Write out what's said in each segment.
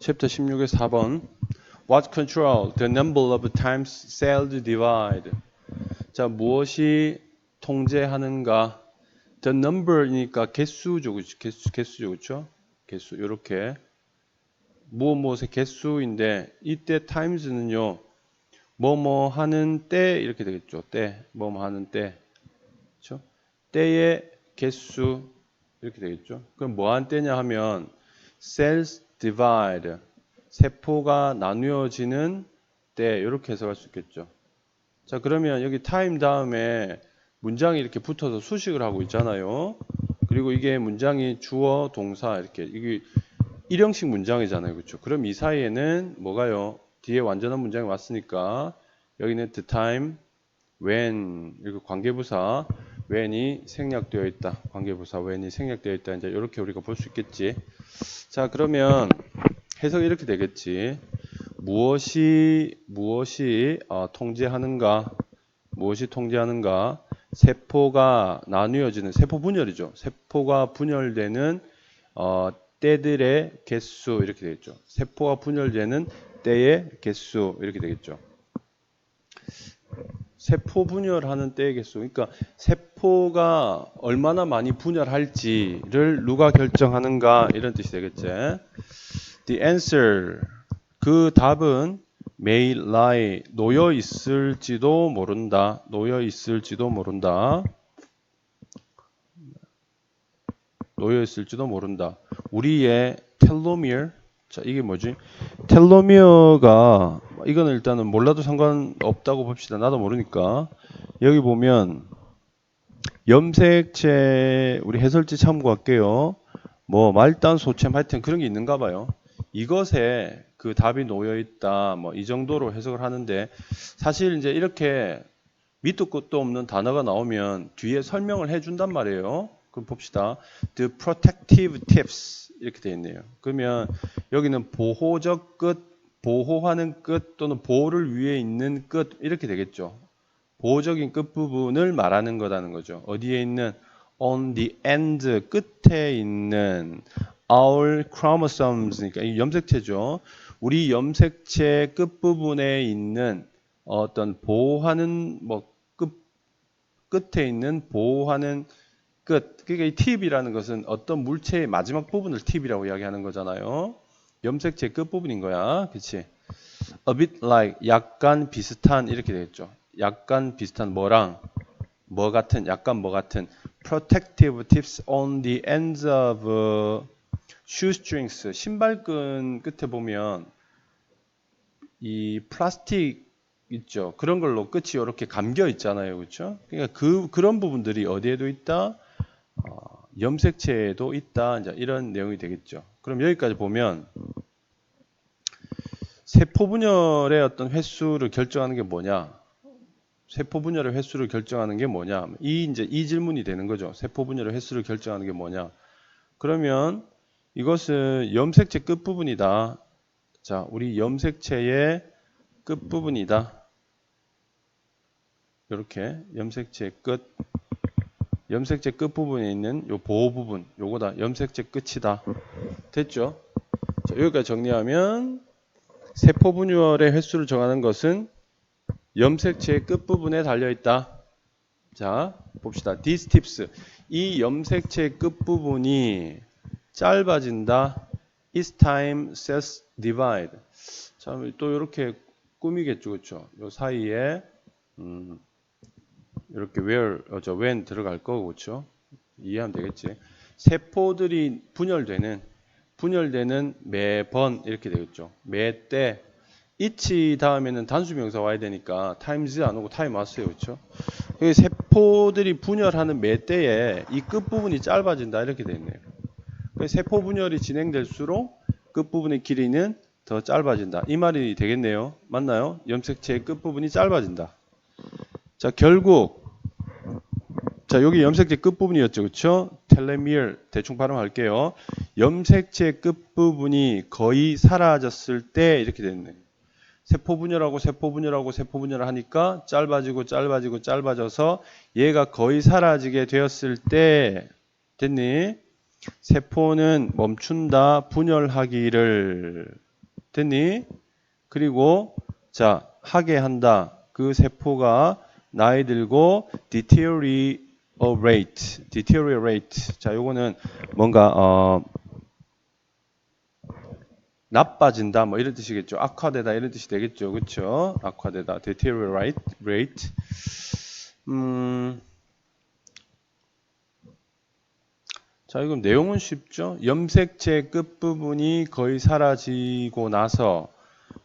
챕터 16의 4번. What control the number of times cells divide? 자, 무엇이 통제하는가? The number이니까 개수죠, 개수죠, 그렇죠? 개수, 이렇게 무엇의 개수인데 이때 times는요, 뭐뭐 하는 때 이렇게 되겠죠. 때, 뭐뭐 하는 때, 그렇죠? 때의 개수 이렇게 되겠죠. 그럼 뭐한 때냐 하면 cells divide, 세포가 나누어지는 때 이렇게 해석할 수 있겠죠. 자, 그러면 여기 time 다음에 문장이 이렇게 붙어서 수식을 하고 있잖아요. 그리고 이게 문장이 주어, 동사 이렇게 이게 일형식 문장이잖아요. 그렇죠? 그럼 이 사이에는 뭐가요? 뒤에 완전한 문장이 왔으니까 여기는 the time, when 이렇게 관계부사 when이 생략되어 있다. 관계부사 when이 생략되어 있다. 이제 이렇게 우리가 볼 수 있겠지. 자, 그러면 해석이 이렇게 되겠지. 무엇이 통제하는가? 무엇이 통제하는가? 세포가 나누어지는 세포 분열이죠. 세포가 분열되는 때들의 개수 이렇게 되겠죠. 세포가 분열되는 때의 개수 이렇게 되겠죠. 세포 분열하는 때의 개수. 그러니까 세포가 얼마나 많이 분열할지를 누가 결정하는가 이런 뜻이 되겠지. The answer, 그 답은 may lie, 놓여 있을지도 모른다. 놓여 있을지도 모른다. 놓여 있을지도 모른다. 우리의 텔로미어, 자 이게 뭐지? 텔로미어가 이거는 일단은 몰라도 상관없다고 봅시다. 나도 모르니까. 여기 보면 염색체 우리 해설지 참고할게요. 뭐 말단 소챔 하여튼 그런 게 있는가 봐요. 이것에 그 답이 놓여 있다. 뭐 이 정도로 해석을 하는데 사실 이제 이렇게 밑도 끝도 없는 단어가 나오면 뒤에 설명을 해 준단 말이에요. 그럼 봅시다. The protective tips 이렇게 되어 있네요. 그러면 여기는 보호적 끝, 보호하는 끝 또는 보호를 위해 있는 끝 이렇게 되겠죠. 보호적인 끝부분을 말하는 거라는 거죠. 어디에 있는 on the end 끝에 있는 our chromosomes 그러니까 이 염색체죠. 우리 염색체 끝부분에 있는 어떤 보호하는 뭐 끝에 있는 보호하는 끝. 그러니까 이 팁이라는 것은 어떤 물체의 마지막 부분을 팁이라고 이야기하는 거잖아요. 염색체 끝부분인 거야. 그치? A bit like 약간 비슷한 이렇게 되겠죠. 약간 비슷한 뭐랑 뭐 같은 약간 뭐 같은 protective tips on the ends of shoestrings 신발끈 끝에 보면 이 플라스틱 있죠. 그런 걸로 끝이 이렇게 감겨 있잖아요. 그렇죠? 그러니까 그런 부분들이 어디에도 있다? 염색체에도 있다. 이제 이런 내용이 되겠죠. 그럼 여기까지 보면 세포 분열의 어떤 횟수를 결정하는 게 뭐냐? 세포 분열의 횟수를 결정하는 게 뭐냐? 이 질문이 되는 거죠. 세포 분열의 횟수를 결정하는 게 뭐냐? 그러면 이것은 염색체 끝부분이다. 자, 우리 염색체의 끝부분이다. 이렇게 염색체 끝부분에 있는 요 보호 부분, 요거다. 염색체 끝이다. 됐죠? 자, 여기까지 정리하면 세포 분열의 횟수를 정하는 것은 염색체의 끝부분에 달려있다. 자, 봅시다. These tips. 이 염색체 끝부분이 짧아진다. Each time cells divide. 자, 또 이렇게 꾸미겠죠. 그렇죠? 요 사이에 이렇게 when 들어갈 거고, 그렇죠? 이해하면 되겠지. 세포들이 분열되는 매번 이렇게 되겠죠. 매때 each 다음에는 단수명사 와야 되니까 times 안 오고 time 왔어요. 그렇죠? 세포들이 분열하는 매때에 이 끝부분이 짧아진다 이렇게 되어 있네요. 세포 분열이 진행될수록 끝부분의 길이는 더 짧아진다. 이 말이 되겠네요. 맞나요? 염색체의 끝부분이 짧아진다. 자, 결국 여기 염색체 끝부분이었죠. 그렇죠? 텔레미어 대충 발음할게요. 염색체 끝부분이 거의 사라졌을 때 이렇게 됐네요. 세포 분열하고 하니까 짧아져서 얘가 거의 사라지게 되었을 때 됐니? 세포는 멈춘다, 분열하기를. 됐니? 그리고 자, 하게 한다. 그 세포가 나이 들고 deteriorate. 자, 요거는 뭔가 나빠진다 뭐 이런 뜻이겠죠. 악화되다 이런 뜻이 되겠죠. 그렇죠? 악화되다. deteriorate. 자, 이건 내용은 쉽죠. 염색체 끝부분이 거의 사라지고 나서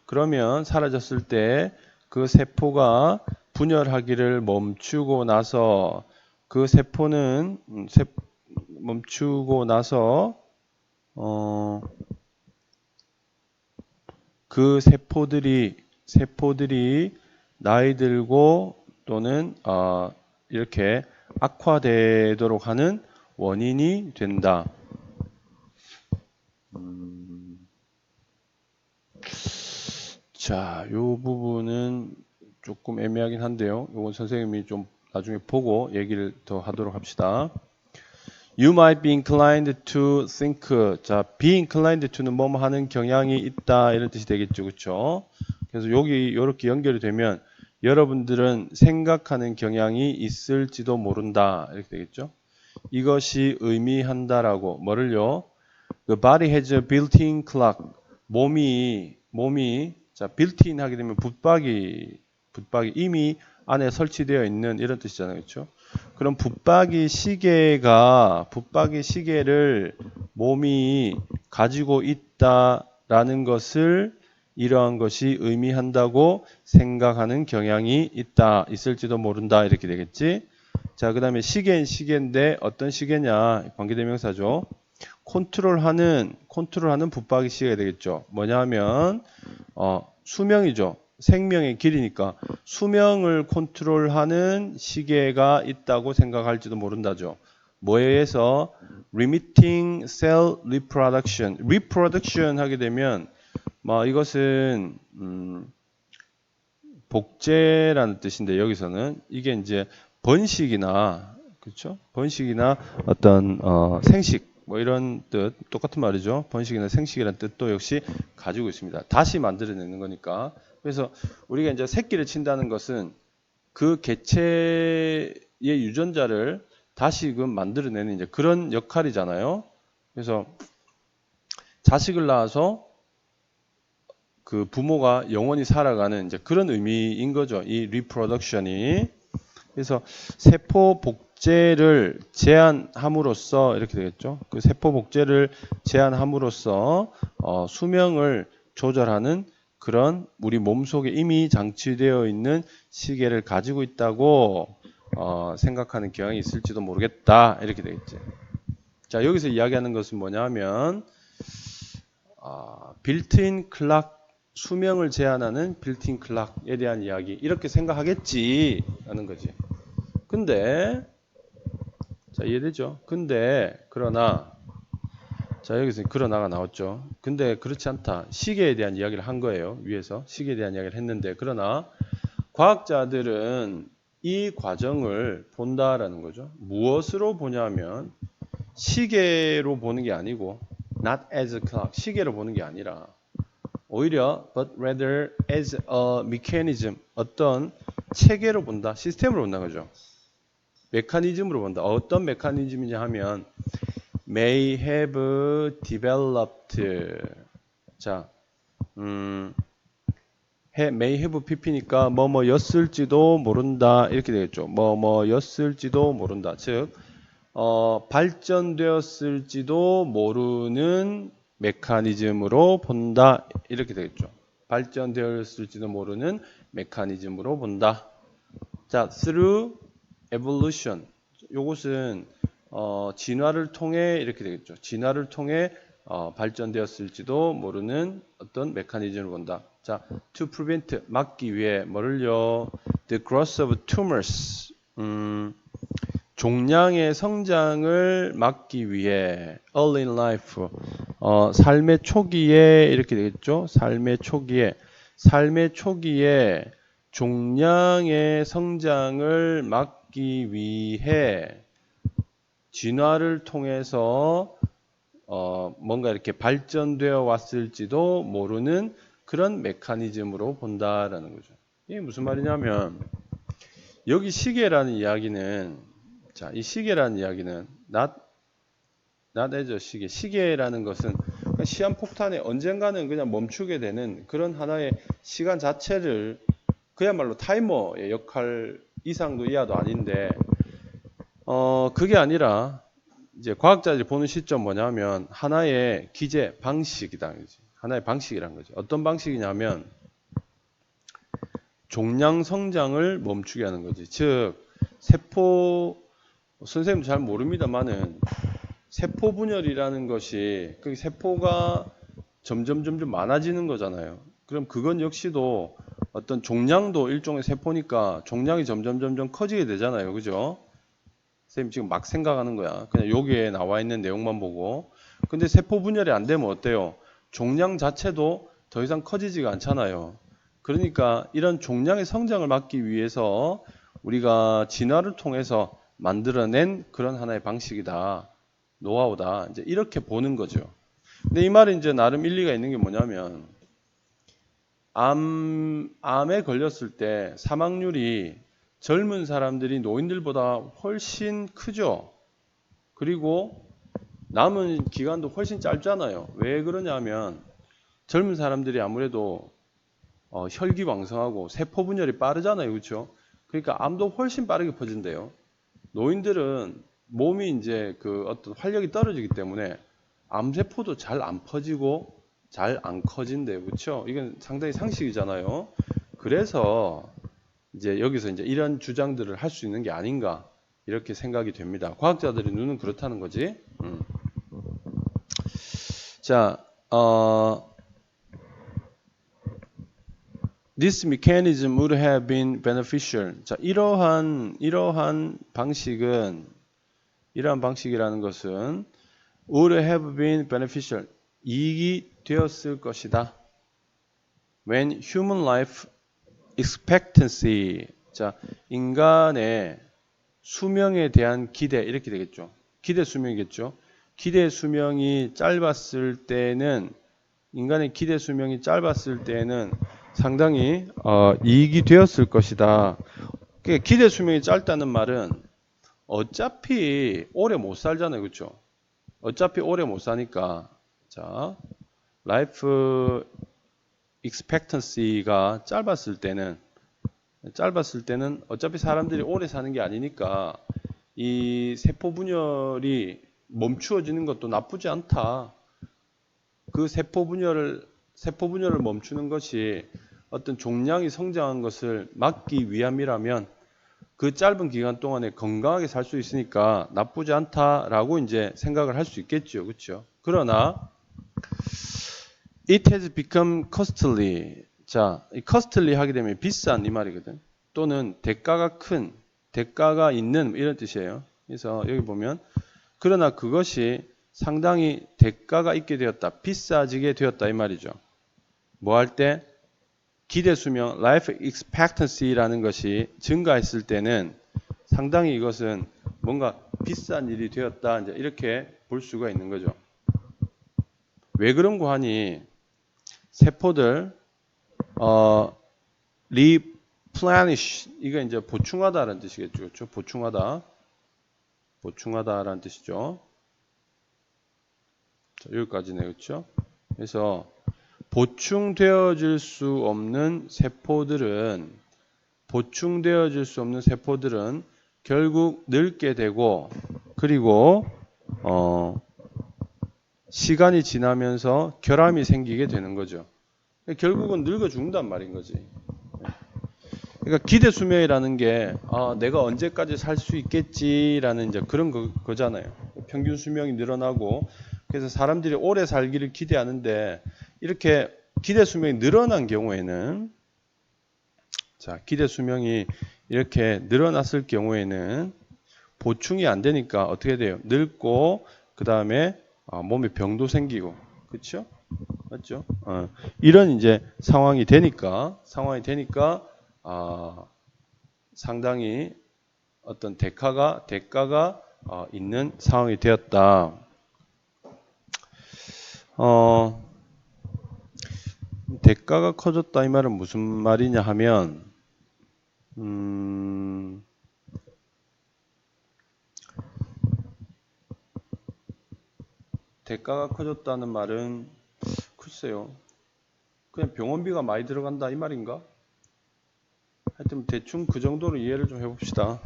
그러면 사라졌을 때 그 세포가 분열하기를 멈추고 나서 그 세포는 멈추고 나서 그 세포들이 나이 들고 또는 이렇게 악화되도록 하는 원인이 된다. 자, 요 부분은 조금 애매하긴 한데요. 요건 선생님이 좀 나중에 보고 얘기를 더 하도록 합시다. You might be inclined to think. 자, be inclined to는 뭐뭐 하는 경향이 있다 이런 뜻이 되겠죠, 그렇죠? 그래서 여기 이렇게 연결이 되면 여러분들은 생각하는 경향이 있을지도 모른다 이렇게 되겠죠. 이것이 의미한다라고 뭐를요? The body has a built-in clock. 몸이 자 built-in 하게 되면 붙박이 이미 안에 설치되어 있는 이런 뜻이잖아요, 그렇죠? 그럼 붙박이 시계를 몸이 가지고 있다라는 것을 이러한 것이 의미한다고 생각하는 경향이 있을지도 모른다 이렇게 되겠지. 자, 그 다음에 시계는 시계인데 어떤 시계냐? 관계대명사죠. 컨트롤하는 붙박이 시계가 되겠죠. 뭐냐 하면 수명이죠. 생명의 길이니까 수명을 컨트롤하는 시계가 있다고 생각할지도 모른다죠. 뭐에 의해서 limiting cell reproduction 하게 되면 이것은 복제라는 뜻인데 여기서는 이게 이제 번식이나 그렇죠? 번식이나 어떤 생식 뭐 이런 뜻 똑같은 말이죠. 번식이나 생식이라는 뜻도 역시 가지고 있습니다. 다시 만들어내는 거니까. 그래서 우리가 이제 새끼를 친다는 것은 그 개체의 유전자를 다시금 만들어내는 이제 그런 역할이잖아요. 그래서 자식을 낳아서 그 부모가 영원히 살아가는 이제 그런 의미인 거죠. 이 reproduction이. 그래서 세포 복제를 제한함으로써 이렇게 되겠죠. 그 세포 복제를 제한함으로써 수명을 조절하는 그런 우리 몸속에 이미 장치되어 있는 시계를 가지고 있다고 생각하는 경향이 있을지도 모르겠다. 이렇게 되겠지. 자, 여기서 이야기하는 것은 뭐냐면 빌트인 클락 수명을 제한하는 빌트인 클락에 대한 이야기 이렇게 생각하겠지 라는 거지. 근데 자 이해되죠? 근데 그러나 자 여기서 그러나가 나왔죠. 근데 그렇지 않다. 시계에 대한 이야기를 한 거예요. 위에서 시계에 대한 이야기를 했는데 그러나 과학자들은 이 과정을 본다라는 거죠. 무엇으로 보냐면 시계로 보는 게 아니고 not as a clock 시계로 보는 게 아니라 오히려 but rather as a mechanism 어떤 체계로 본다. 시스템으로 본다 그죠. 메커니즘으로 본다. 어떤 메커니즘이냐 하면 may have developed 자 may have pp니까 뭐뭐였을지도 모른다 이렇게 되겠죠. 뭐뭐였을지도 모른다. 즉 발전되었을지도 모르는 메커니즘으로 본다 이렇게 되겠죠. 발전되었을지도 모르는 메커니즘으로 본다. 자, through evolution. 요것은 진화를 통해 이렇게 되겠죠. 진화를 통해 발전되었을지도 모르는 어떤 메커니즘을 본다. 자, to prevent 막기 위해 뭐를요? The growth of tumors. 종양의 성장을 막기 위해 early in life 삶의 초기에 이렇게 되겠죠. 삶의 초기에 종양의 성장을 막기 위해 진화를 통해서 뭔가 이렇게 발전되어 왔을지도 모르는 그런 메커니즘으로 본다라는 거죠. 이게 무슨 말이냐면 여기 시계라는 이야기는 자, 이 시계라는 이야기는 not as a 시계라는 것은 시한폭탄에 언젠가는 그냥 멈추게 되는 그런 하나의 시간 자체를 그야말로 타이머의 역할 이상도 이하도 아닌데 그게 아니라 이제 과학자들이 보는 시점 뭐냐면 하나의 기제 방식이다. 하나의 방식이란 거죠. 어떤 방식이냐면 종양 성장을 멈추게 하는 거지. 즉 세포 선생님도 잘 모릅니다만은 세포 분열이라는 것이 그 세포가 점점 많아지는 거잖아요. 그럼 그건 역시도 어떤 종양도 일종의 세포니까 종양이 점점 커지게 되잖아요. 그죠? 선생님 지금 막 생각하는 거야. 그냥 여기에 나와 있는 내용만 보고. 근데 세포 분열이 안 되면 어때요? 종양 자체도 더 이상 커지지가 않잖아요. 그러니까 이런 종양의 성장을 막기 위해서 우리가 진화를 통해서 만들어낸 그런 하나의 방식이다. 노하우다. 이제 이렇게 보는 거죠. 근데 이 말은 이제 나름 일리가 있는 게 뭐냐면 암에 걸렸을 때 사망률이 젊은 사람들이 노인들보다 훨씬 크죠. 그리고 남은 기간도 훨씬 짧잖아요. 왜 그러냐면 젊은 사람들이 아무래도 혈기왕성하고 세포 분열이 빠르잖아요. 그렇죠? 그러니까 암도 훨씬 빠르게 퍼진대요. 노인들은 몸이 이제 그 어떤 활력이 떨어지기 때문에 암세포도 잘 안 퍼지고 잘 안 커진대요. 그렇죠? 이건 상당히 상식이잖아요. 그래서 이제 여기서 이제 이런 주장들을 할 수 있는 게 아닌가 이렇게 생각이 됩니다. 과학자들의 눈은 그렇다는 거지. 자, This mechanism would have been beneficial. 자, 이러한 방식이라는 것은 would have been beneficial. 이익이 되었을 것이다. When human life expectancy. 자, 인간의 수명에 대한 기대 이렇게 되겠죠. 기대 수명이겠죠. 기대 수명이 짧았을 때는 인간의 기대 수명이 짧았을 때는 상당히 이익이 되었을 것이다. 기대 수명이 짧다는 말은 어차피 오래 못 살잖아요. 그렇죠? 어차피 오래 못 사니까 자, life expectancy가 짧았을 때는 어차피 사람들이 오래 사는 게 아니니까 이 세포 분열이 멈추어지는 것도 나쁘지 않다. 그 세포 분열을 멈추는 것이 어떤 종양이 성장한 것을 막기 위함이라면 그 짧은 기간 동안에 건강하게 살 수 있으니까 나쁘지 않다라고 이제 생각을 할 수 있겠죠. 그렇죠? 그러나 it has become costly. 자, 이 costly 하게 되면 비싼 이 말이거든. 또는 대가가 있는 이런 뜻이에요. 그래서 여기 보면 그러나 그것이 상당히 대가가 있게 되었다. 비싸지게 되었다 이 말이죠. 뭐 할 때? 기대 수명, life expectancy라는 것이 증가했을 때는 상당히 이것은 뭔가 비싼 일이 되었다. 이제 이렇게 볼 수가 있는 거죠. 왜 그런고 하니 세포들 replenish 이거 이제 보충하다라는 뜻이겠죠. 그렇죠? 보충하다라는 뜻이죠. 자, 여기까지네. 그렇죠? 그래서 보충되어질 수 없는 세포들은 결국 늙게 되고 그리고 시간이 지나면서 결함이 생기게 되는 거죠. 결국은 늙어 죽는단 말인 거지. 그러니까 기대 수명이라는 게 내가 언제까지 살 수 있겠지라는 이제 그런 거잖아요. 평균 수명이 늘어나고 그래서 사람들이 오래 살기를 기대하는데 이렇게 기대 수명이 늘어난 경우에는 기대 수명이 이렇게 늘어났을 경우에는 보충이 안 되니까 어떻게 돼요? 늙고 그 다음에 몸에 병도 생기고 그렇죠? 맞죠? 이런 이제 상황이 되니까 상당히 어떤 대가가 있는 상황이 되었다. 어, 대가가 커졌다 이 말은 무슨 말이냐 하면 대가가 커졌다는 말은 글쎄요. 그냥 병원비가 많이 들어간다 이 말인가? 하여튼 대충 그 정도로 이해를 좀 해봅시다.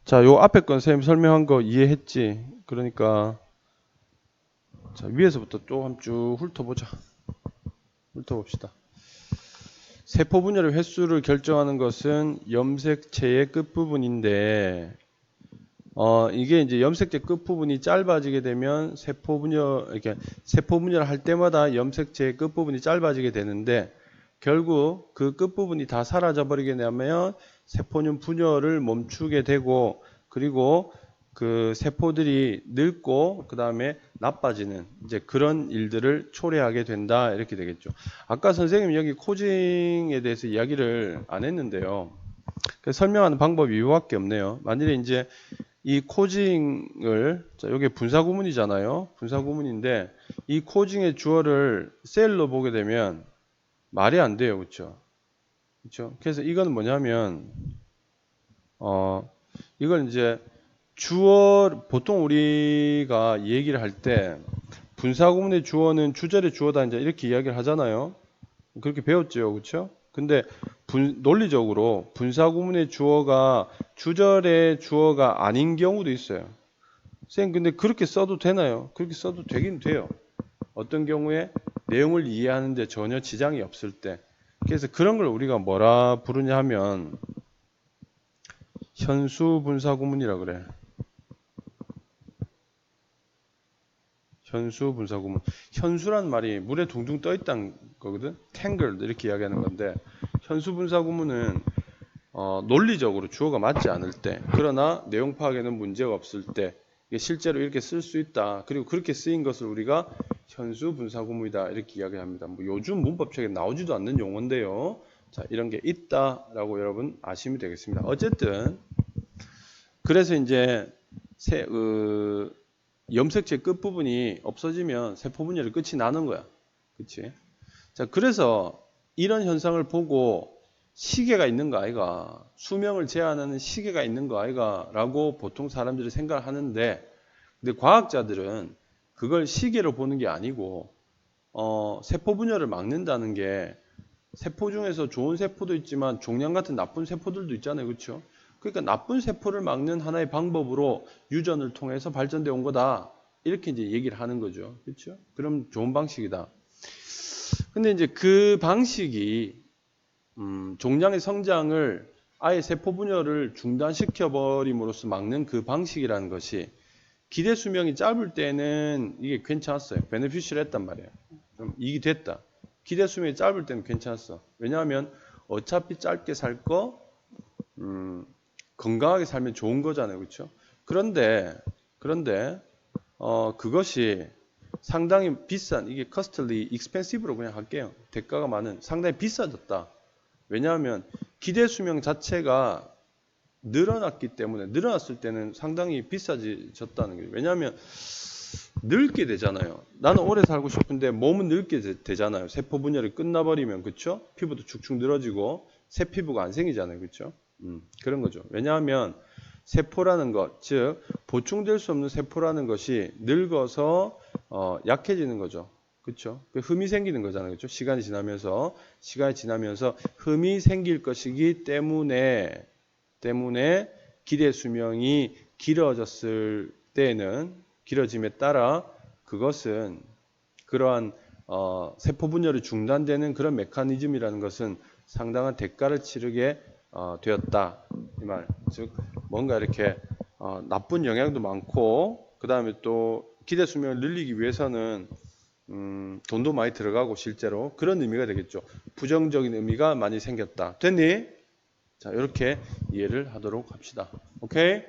자, 요 앞에 건 선생님 설명한 거 이해했지? 그러니까 자, 위에서부터 또 한 쭉 훑어보자. 훑어봅시다. 세포 분열의 횟수를 결정하는 것은 염색체의 끝부분인데 이게 이제 염색체 끝부분이 짧아지게 되면 세포 분열을 할 때마다 염색체의 끝부분이 짧아지게 되는데 결국 그 끝부분이 다 사라져 버리게 되면 세포균 분열을 멈추게 되고 그리고 그 세포들이 늙고 그 다음에 나빠지는 이제 그런 일들을 초래하게 된다 이렇게 되겠죠. 아까 선생님 여기 코징에 대해서 이야기를 안 했는데요. 설명하는 방법이 이거밖에 없네요. 만일에 이제 이 코징을 자 여기 분사 구문이잖아요. 분사 구문인데 이 코징의 주어를 셀로 보게 되면 말이 안 돼요. 그렇죠? 그렇죠? 그래서 이거는 뭐냐면 이걸 이제 주어 보통 우리가 얘기를 할 때 분사 구문의 주어는 주절의 주어다 이제 이렇게 이야기를 하잖아요. 그렇게 배웠죠. 그렇죠? 근데 논리적으로 분사 구문의 주어가 주절의 주어가 아닌 경우도 있어요. 선생님 근데 그렇게 써도 되나요? 그렇게 써도 되긴 돼요. 어떤 경우에 내용을 이해하는데 전혀 지장이 없을 때. 그래서 그런 걸 우리가 뭐라 부르냐 하면 현수 분사 구문이라 그래. 현수 분사 구문. 현수란 말이 물에 둥둥 떠 있다는 거거든. tangled 이렇게 이야기하는 건데 현수 분사 구문은 논리적으로 주어가 맞지 않을 때 그러나 내용 파악에는 문제가 없을 때 실제로 이렇게 쓸 수 있다. 그리고 그렇게 쓰인 것을 우리가 현수 분사 구문이다 이렇게 이야기합니다. 뭐 요즘 문법책에 나오지도 않는 용어인데요. 자, 이런 게 있다라고 여러분 아시면 되겠습니다. 어쨌든 그래서 이제 염색체 끝부분이 없어지면 세포 분열이 끝이 나는 거야. 그치? 자, 그래서 이런 현상을 보고 시계가 있는 거 아이가? 수명을 제한하는 시계가 있는 거 아이가? 라고 보통 사람들이 생각을 하는데, 근데 과학자들은 그걸 시계로 보는 게 아니고, 세포 분열을 막는다는 게 세포 중에서 좋은 세포도 있지만 종양 같은 나쁜 세포들도 있잖아요. 그렇죠? 그러니까 나쁜 세포를 막는 하나의 방법으로 유전을 통해서 발전되어 온 거다. 이렇게 이제 얘기를 하는 거죠. 그렇죠? 그럼 좋은 방식이다. 근데 이제 그 방식이 종양의 성장을 아예 세포 분열을 중단시켜 버림으로써 막는 그 방식이라는 것이 기대 수명이 짧을 때는 이게 괜찮았어요. 베네피시를 했단 말이에요. 좀 이익이 됐다. 기대 수명이 짧을 때는 괜찮았어. 왜냐하면 어차피 짧게 살 거 건강하게 살면 좋은 거잖아요. 그렇죠? 그런데 그것이 상당히 비싼 이게 costly, expensive로 그냥 할게요. 대가가 많은 상당히 비싸졌다. 왜냐하면 기대 수명 자체가 늘어났기 때문에 늘어났을 때는 상당히 비싸졌다는 거예요. 왜냐하면 늙게 되잖아요. 나는 오래 살고 싶은데 몸은 늙게 되잖아요. 세포 분열이 끝나버리면 그렇죠? 피부도 축축 늘어지고 새 피부가 안 생기잖아요. 그렇죠? 그런 거죠. 왜냐하면 세포라는 것, 즉 보충될 수 없는 세포라는 것이 늙어서 약해지는 거죠. 그렇죠? 흠이 생기는 거잖아요. 그렇죠? 시간이 지나면서 흠이 생길 것이기 때문에 기대 수명이 길어졌을 때는 길어짐에 따라 그것은 그러한 세포 분열이 중단되는 그런 메커니즘이라는 것은 상당한 대가를 치르게 되었다. 이 말. 즉 뭔가 이렇게 나쁜 영향도 많고 그 다음에 또 기대 수명을 늘리기 위해서는 돈도 많이 들어가고 실제로 그런 의미가 되겠죠. 부정적인 의미가 많이 생겼다. 됐니? 자, 이렇게 이해를 하도록 합시다. 오케이?